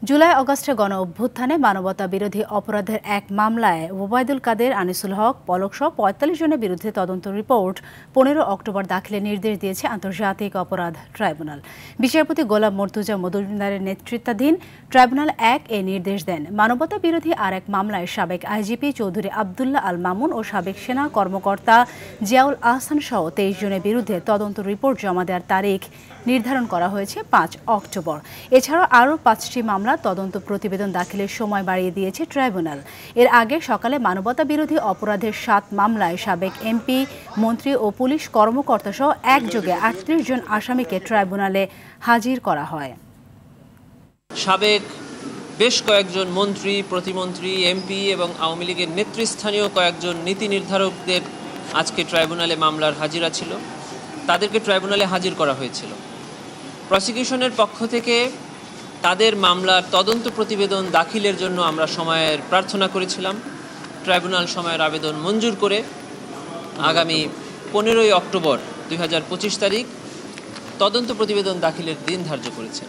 জুলাই আগস্টে গণ-অভ্যুত্থানে মানবতা বিরোধী অপরাধের এক মামলায় ওবায়দুল কাদের, আনিসুল হক, পলকসহ ৪৫ জনের বিরুদ্ধে তদন্ত রিপোর্ট ১৫ অক্টোবর দাখিলের নির্দেশ দিয়েছে আন্তর্জাতিক অপরাধ ট্রাইব্যুনাল। বিচারপতি গোলাম মর্তুজা মজুমদারের নেতৃত্বাধীন ট্রাইব্যুনাল ১ এ নির্দেশ দেন। মানবতা বিরোধী আর এক মামলায় সাবেক আইজিপি চৌধুরী আবদুল্লাহ আল মামুন ও সাবেক সেনা কর্মকর্তা জিয়াউল আহসান সহ ২৩ জনের বিরুদ্ধে তদন্ত রিপোর্ট জমা দেওয়ার তারিখ নির্ধারণ করা হয়েছে ৫ অক্টোবর। এছাড়াও আরও ৫টি মামলা তদন্ত প্রতিবেদন দাখিলের সময় বাড়িয়ে দিয়েছে ট্রাইব্যুনাল। এর আগে সকালে মানবতা বিরোধী অপরাধের ৭ মামলায় সাবেক এমপি, মন্ত্রী ও পুলিশ কর্মকর্তা সহ একযোগে ৩৮ জন আসামিকে ট্রাইব্যুনালে হাজির করা হয়। সাবেক বেশ কয়েকজন মন্ত্রী, প্রতিমন্ত্রী, এমপি এবং আওয়ামী লীগের নেতৃস্থানীয় কয়েকজন নীতি নির্ধারকদের আজকে ট্রাইব্যুনালে মামলার হাজিরা ছিল। তাদেরকে ট্রাইব্যুনালে হাজির করা হয়েছিল। প্রসিকিউশনের পক্ষ থেকে তাদের মামলার তদন্ত প্রতিবেদন দাখিলের জন্য আমরা সময়ের প্রার্থনা করেছিলাম। ট্রাইব্যুনাল সময়ের আবেদন মঞ্জুর করে আগামী ১৫ অক্টোবর ২০২৫ তারিখ তদন্ত প্রতিবেদন দাখিলের দিন ধার্য করেছেন।